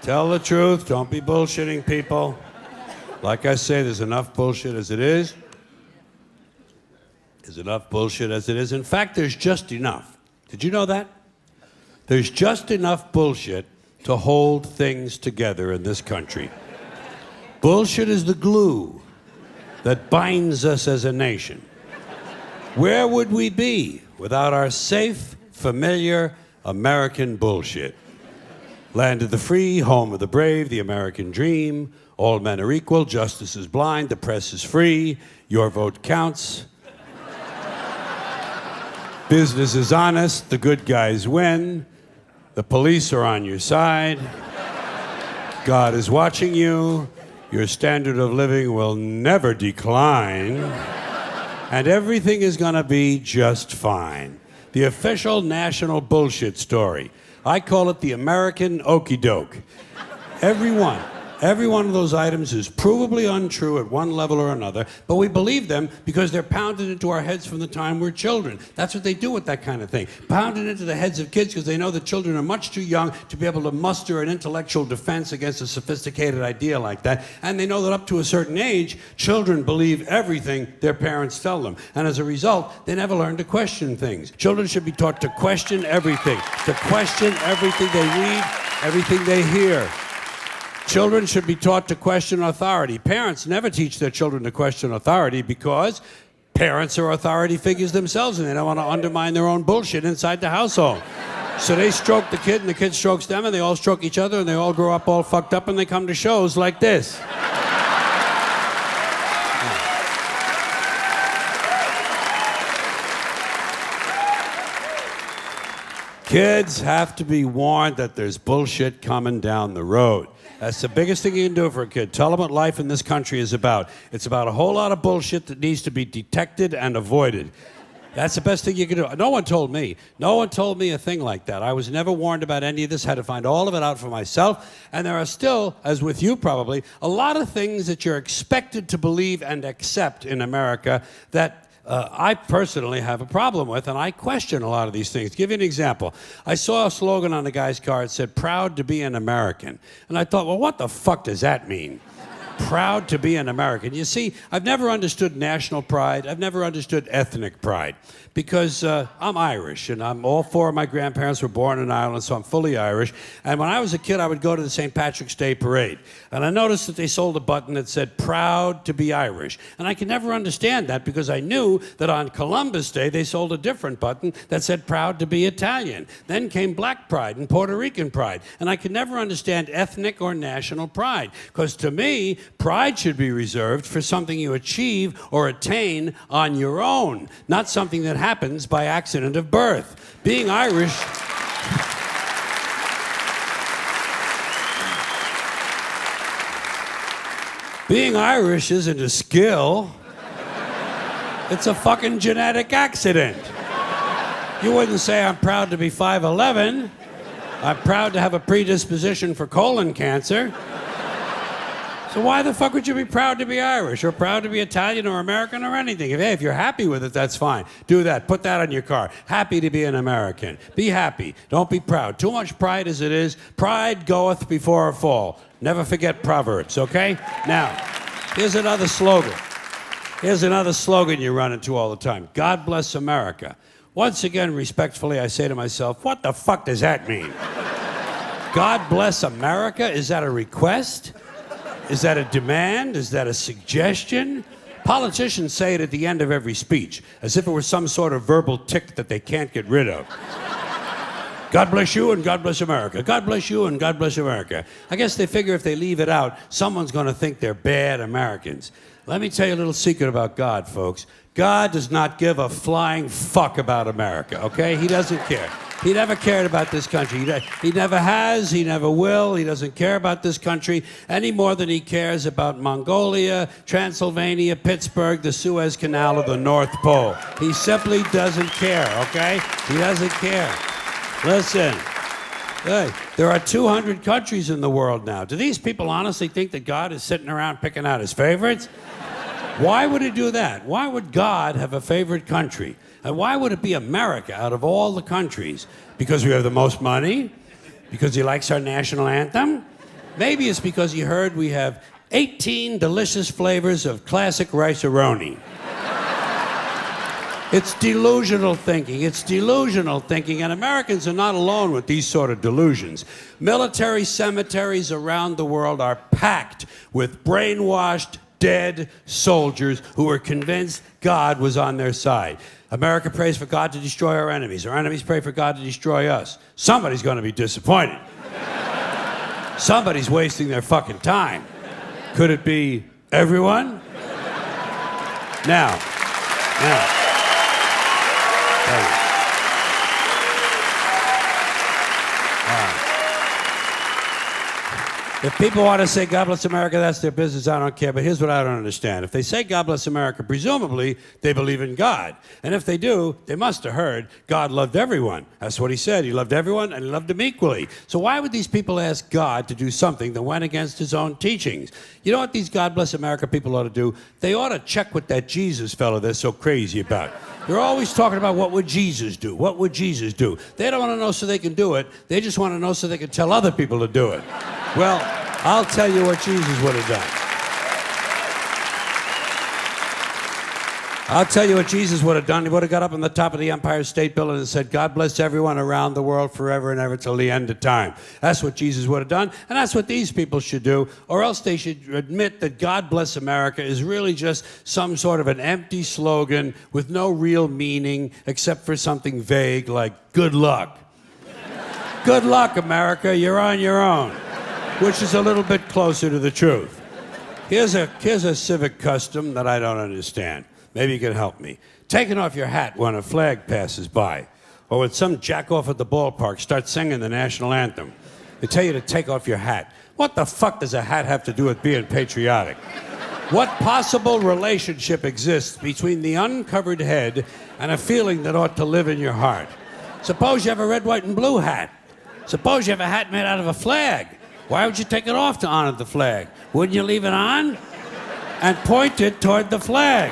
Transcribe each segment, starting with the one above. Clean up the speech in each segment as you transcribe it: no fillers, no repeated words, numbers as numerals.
Tell the truth. Don't be bullshitting people. Like I say, there's enough bullshit as it is. There's enough bullshit as it is. In fact, there's just enough. Did you know that? There's just enough bullshit to hold things together in this country. Bullshit is the glue that binds us as a nation. Where would we be without our safe, familiar American bullshit? Land of the free, home of the brave, the American dream. All men are equal, justice is blind, the press is free, your vote counts. Business is honest, the good guys win, the police are on your side, God is watching you, your standard of living will never decline, and everything is gonna be just fine. The official national bullshit story. I call it the American okey doke. Every one of those items is provably untrue at one level or another, but we believe them because they're pounded into our heads from the time we're children. That's what they do with that kind of thing. Pounded into the heads of kids because they know that children are much too young to be able to muster an intellectual defense against a sophisticated idea like that. And they know that up to a certain age, children believe everything their parents tell them. And as a result, they never learn to question things. Children should be taught to question everything, to question everything they read, everything they hear. Children should be taught to question authority. Parents never teach their children to question authority because parents are authority figures themselves and they don't want to undermine their own bullshit inside the household. So they stroke the kid and the kid strokes them and they all stroke each other and they all grow up all fucked up and they come to shows like this. Kids have to be warned that there's bullshit coming down the road. That's the biggest thing you can do for a kid. Tell them what life in this country is about. It's about a whole lot of bullshit that needs to be detected and avoided. That's the best thing you can do. No one told me. No one told me a thing like that. I was never warned about any of this. Had to find all of it out for myself. And there are still, as with you probably, a lot of things that you're expected to believe and accept in America that I personally have a problem with, and I question a lot of these things. To give you an example, I saw a slogan on a guy's car that said, "Proud to be an American." And I thought, well, what the fuck does that mean? Proud to be an American. You see, I've never understood national pride. I've never understood ethnic pride because I'm Irish, and all four of my grandparents were born in Ireland, so I'm fully Irish. And when I was a kid, I would go to the St. Patrick's Day parade, and I noticed that they sold a button that said, "Proud to be Irish." And I could never understand that because I knew that on Columbus Day, they sold a different button that said, "Proud to be Italian." Then came Black pride and Puerto Rican pride, and I could never understand ethnic or national pride because to me, pride should be reserved for something you achieve or attain on your own, not something that happens by accident of birth. Being Irish... Being Irish isn't a skill. It's a fucking genetic accident. You wouldn't say, "I'm proud to be 5'11". I'm proud to have a predisposition for colon cancer. So why the fuck would you be proud to be Irish or proud to be Italian or American or anything? If you're happy with it, that's fine. Do that. Put that on your car. Happy to be an American. Be happy. Don't be proud. Too much pride as it is. Pride goeth before a fall. Never forget Proverbs, okay? Now, here's another slogan. Here's another slogan you run into all the time. God bless America. Once again, respectfully, I say to myself, what the fuck does that mean? God bless America? Is that a request? Is that a demand? Is that a suggestion? Politicians say it at the end of every speech, as if it were some sort of verbal tic that they can't get rid of. God bless you and God bless America. God bless you and God bless America. I guess they figure if they leave it out, someone's going to think they're bad Americans. Let me tell you a little secret about God, folks. God does not give a flying fuck about America, okay? He doesn't care. He never cared about this country. He never has, he never will. He doesn't care about this country any more than he cares about Mongolia, Transylvania, Pittsburgh, the Suez Canal, or the North Pole. He simply doesn't care, okay? He doesn't care. Listen, hey, there are 200 countries in the world now. Do these people honestly think that God is sitting around picking out his favorites? Why would he do that? Why would God have a favorite country? And why would it be America out of all the countries? Because we have the most money? Because he likes our national anthem? Maybe it's because he heard we have 18 delicious flavors of classic rice-a-roni. It's delusional thinking. It's delusional thinking, and Americans are not alone with these sort of delusions. Military cemeteries around the world are packed with brainwashed, dead soldiers who were convinced God was on their side. America prays for God to destroy our enemies. Our enemies pray for God to destroy us. Somebody's going to be disappointed. Somebody's wasting their fucking time. Could it be everyone? Now. If people want to say God bless America, that's their business, I don't care. But here's what I don't understand. If they say God bless America, presumably they believe in God. And if they do, they must have heard God loved everyone. That's what he said. He loved everyone and he loved them equally. So why would these people ask God to do something that went against his own teachings? You know what these God bless America people ought to do? They ought to check with that Jesus fellow they're so crazy about. They're always talking about what would Jesus do? What would Jesus do? They don't want to know so they can do it. They just want to know so they can tell other people to do it. Well, I'll tell you what Jesus would have done. I'll tell you what Jesus would have done. He would have got up on the top of the Empire State Building and said, God bless everyone around the world forever and ever till the end of time. That's what Jesus would have done, and that's what these people should do, or else they should admit that God bless America is really just some sort of an empty slogan with no real meaning except for something vague like good luck. Good luck, America, you're on your own, which is a little bit closer to the truth. Here's a civic custom that I don't understand. Maybe you can help me. Taking off your hat when a flag passes by, or when some jackoff at the ballpark starts singing the national anthem. They tell you to take off your hat. What the fuck does a hat have to do with being patriotic? What possible relationship exists between the uncovered head and a feeling that ought to live in your heart? Suppose you have a red, white, and blue hat. Suppose you have a hat made out of a flag. Why would you take it off to honor the flag? Wouldn't you leave it on and point it toward the flag?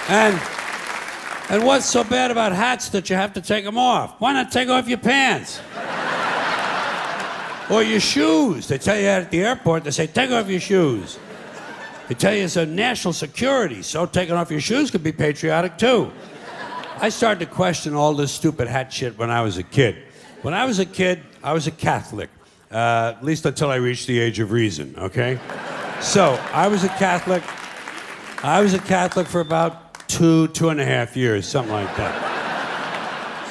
And what's so bad about hats that you have to take them off? Why not take off your pants? Or your shoes. They tell you at the airport, they say, take off your shoes. They tell you it's a national security, so taking off your shoes could be patriotic too. I started to question all this stupid hat shit when I was a kid. When I was a kid, I was a Catholic, at least until I reached the age of reason, okay? So, I was a Catholic for about 2.5 years, something like that.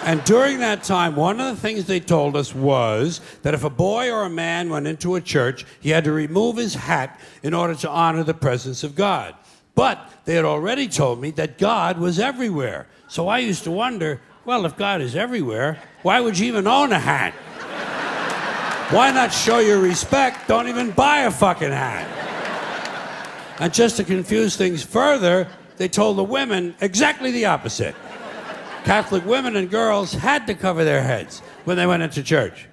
And during that time, one of the things they told us was that if a boy or a man went into a church, he had to remove his hat in order to honor the presence of God. But they had already told me that God was everywhere. So I used to wonder, well, if God is everywhere, why would you even own a hat? Why not show your respect? Don't even buy a fucking hat. And just to confuse things further, they told the women exactly the opposite. Catholic women and girls had to cover their heads when they went into church.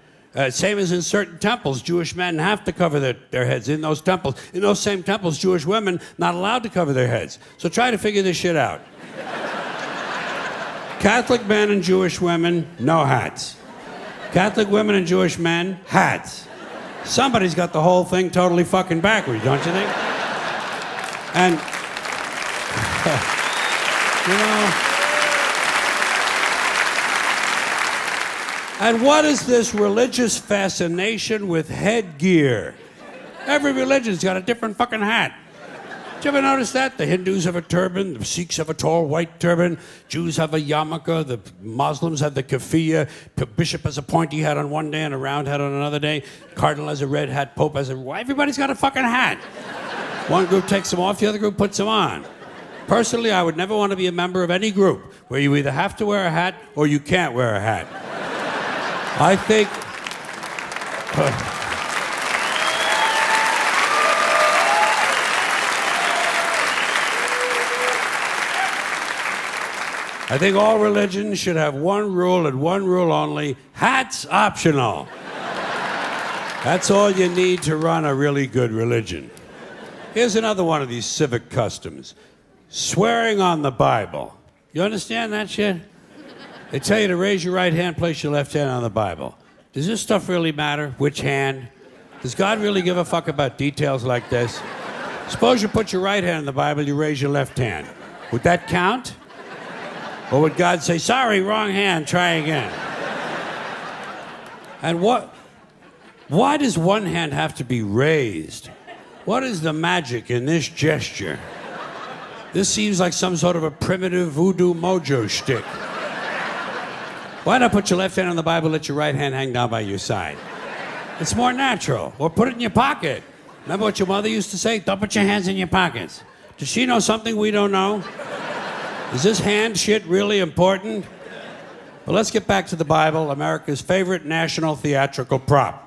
Same as in certain temples, Jewish men have to cover their heads in those temples. In those same temples, Jewish women not allowed to cover their heads. So try to figure this shit out. Catholic men and Jewish women, no hats. Catholic women and Jewish men, hats. Somebody's got the whole thing totally fucking backwards, don't you think? And, you know, and what is this religious fascination with headgear? Every religion's got a different fucking hat. Did you ever notice that? The Hindus have a turban, the Sikhs have a tall white turban, Jews have a yarmulke, the Muslims have the keffiyeh, the bishop has a pointy hat on one day and a round hat on another day, Cardinal has a red hat, Pope has a... Everybody's got a fucking hat. One group takes them off, the other group puts them on. Personally, I would never want to be a member of any group where you either have to wear a hat or you can't wear a hat. I think... I think all religions should have one rule and one rule only: hats optional. That's all you need to run a really good religion. Here's another one of these civic customs: swearing on the Bible. You understand that shit? They tell you to raise your right hand, place your left hand on the Bible. Does this stuff really matter? Which hand? Does God really give a fuck about details like this? Suppose you put your right hand on the Bible, you raise your left hand. Would that count? Or would God say, sorry, wrong hand, try again? And why does one hand have to be raised? What is the magic in this gesture? This seems like some sort of a primitive voodoo mojo shtick. Why not put your left hand on the Bible, let your right hand hang down by your side? It's more natural. Or put it in your pocket. Remember what your mother used to say? Don't put your hands in your pockets. Does she know something we don't know? Is this hand shit really important? Well, let's get back to the Bible, America's favorite national theatrical prop.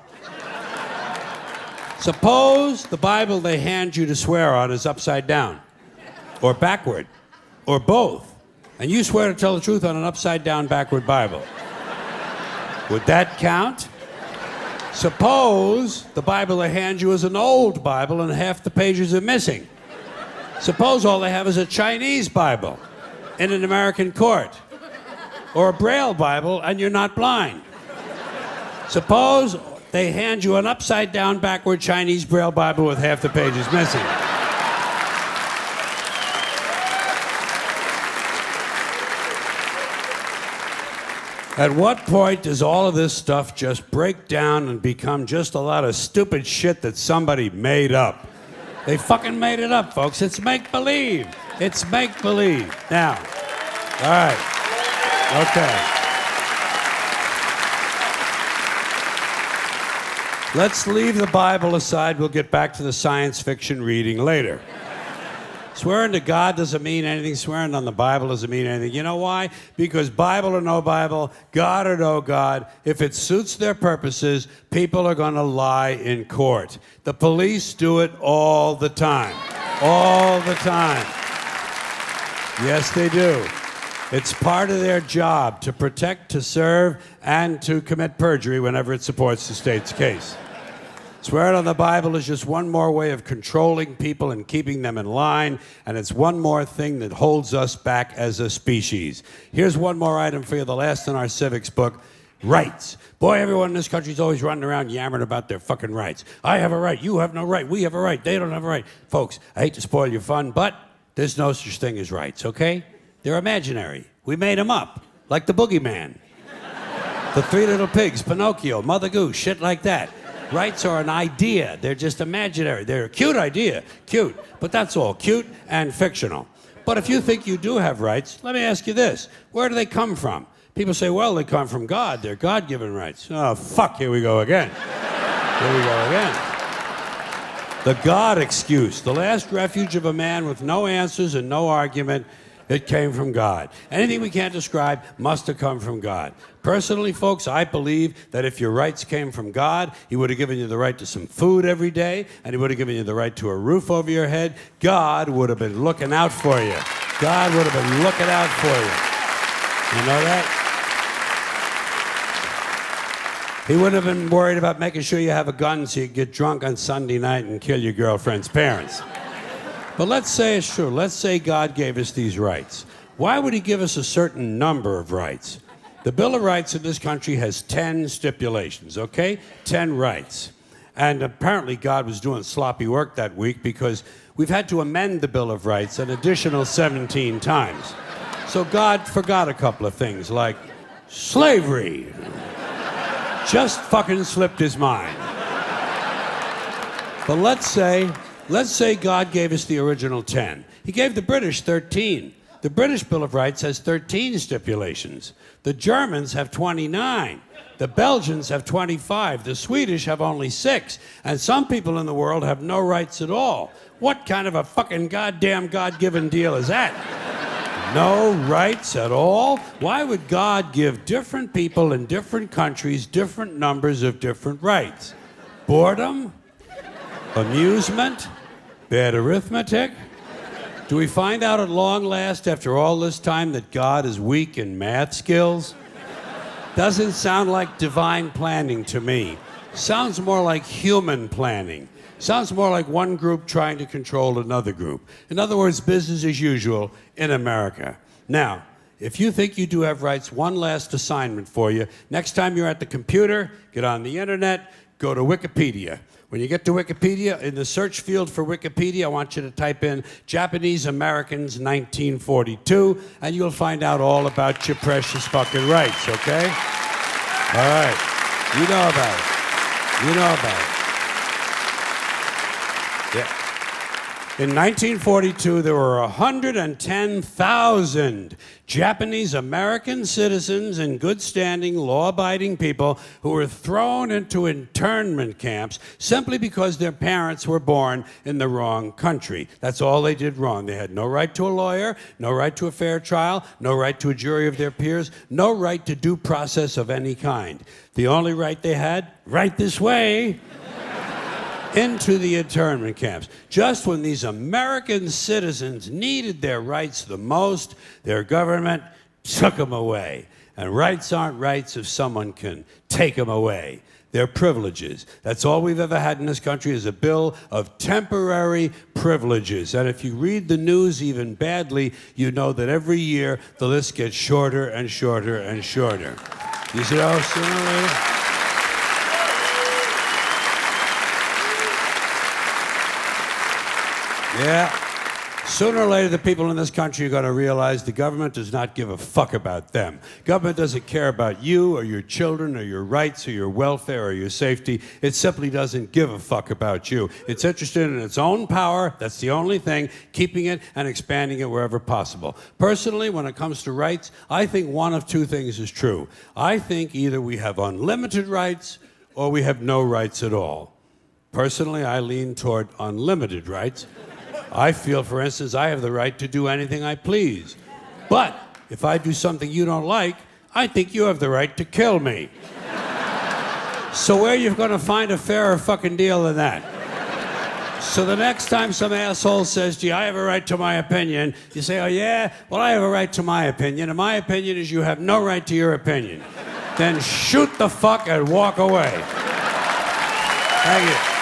Suppose the Bible they hand you to swear on is upside down, or backward, or both, and you swear to tell the truth on an upside down, backward Bible. Would that count? Suppose the Bible they hand you is an old Bible and half the pages are missing. Suppose all they have is a Chinese Bible in an American court, or a Braille Bible and you're not blind. Suppose they hand you an upside down, backward Chinese Braille Bible with half the pages missing. At what point does all of this stuff just break down and become just a lot of stupid shit that somebody made up? They fucking made it up, folks. It's make-believe. It's make-believe. Now, all right. Okay. Let's leave the Bible aside. We'll get back to the science fiction reading later. Swearing to God doesn't mean anything. Swearing on the Bible doesn't mean anything. You know why? Because Bible or no Bible, God or no God, if it suits their purposes, people are going to lie in court. The police do it all the time. All the time. Yes, they do. It's part of their job to protect, to serve, and to commit perjury whenever it supports the state's case. Swearing on the Bible is just one more way of controlling people and keeping them in line, and it's one more thing that holds us back as a species. Here's one more item for you, the last in our civics book, rights. Boy, everyone in this country is always running around yammering about their fucking rights. I have a right, you have no right, we have a right, they don't have a right. Folks, I hate to spoil your fun, but there's no such thing as rights, okay? They're imaginary. We made them up, like the boogeyman. The Three Little Pigs, Pinocchio, Mother Goose, shit like that. Rights are an idea. They're just imaginary. They're a cute idea. Cute. But that's all. Cute and fictional. But if you think you do have rights, let me ask you this. Where do they come from? People say, well, they come from God. They're God-given rights. Oh, fuck. Here we go again. Here we go again. The God excuse. The last refuge of a man with no answers and no argument. It came from God. Anything we can't describe must have come from God. Personally, folks, I believe that if your rights came from God, He would have given you the right to some food every day, and He would have given you the right to a roof over your head. God would have been looking out for you. God would have been looking out for you. You know that? He wouldn't have been worried about making sure you have a gun so you can get drunk on Sunday night and kill your girlfriend's parents. But let's say it's true. Let's say God gave us these rights. Why would He give us a certain number of rights? The Bill of Rights in this country has 10 stipulations, okay? 10 rights. And apparently God was doing sloppy work that week because we've had to amend the Bill of Rights an additional 17 times. So God forgot a couple of things, like slavery. Just fucking slipped His mind. But let's say God gave us the original 10. He gave the British 13. The British Bill of Rights has 13 stipulations. The Germans have 29. The Belgians have 25. The Swedish have only 6. And some people in the world have no rights at all. What kind of a fucking goddamn God-given deal is that? No rights at all? Why would God give different people in different countries different numbers of different rights? Boredom? Amusement? Bad arithmetic? Do we find out at long last, after all this time, that God is weak in math skills? Doesn't sound like divine planning to me. Sounds more like human planning. Sounds more like one group trying to control another group. In other words, business as usual in America. Now, if you think you do have rights, one last assignment for you. Next time you're at the computer, get on the internet, go to Wikipedia. When you get to Wikipedia, in the search field for Wikipedia, I want you to type in Japanese Americans 1942, and you'll find out all about your precious fucking rights, okay? All right. You know about it. You know about it. Yeah. In 1942, there were 110,000 Japanese American citizens in good standing, law-abiding people who were thrown into internment camps simply because their parents were born in the wrong country. That's all they did wrong. They had no right to a lawyer, no right to a fair trial, no right to a jury of their peers, no right to due process of any kind. The only right they had, right this way, into the internment camps. Just when these American citizens needed their rights the most, their government took them away. And rights aren't rights if someone can take them away. They're privileges. That's all we've ever had in this country is a bill of temporary privileges. And if you read the news even badly, you know that every year the list gets shorter and shorter and shorter. You see how sooner or later? Yeah. Sooner or later, the people in this country are going to realize the government does not give a fuck about them. Government doesn't care about you or your children or your rights or your welfare or your safety. It simply doesn't give a fuck about you. It's interested in its own power. That's the only thing, keeping it and expanding it wherever possible. Personally, when it comes to rights, I think one of two things is true. I think either we have unlimited rights or we have no rights at all. Personally, I lean toward unlimited rights. I feel, for instance, I have the right to do anything I please. But if I do something you don't like, I think you have the right to kill me. So where are you going to find a fairer fucking deal than that? So the next time some asshole says to you, I have a right to my opinion, you say, oh yeah? Well, I have a right to my opinion, and my opinion is you have no right to your opinion. Then shoot the fuck and walk away. Thank you.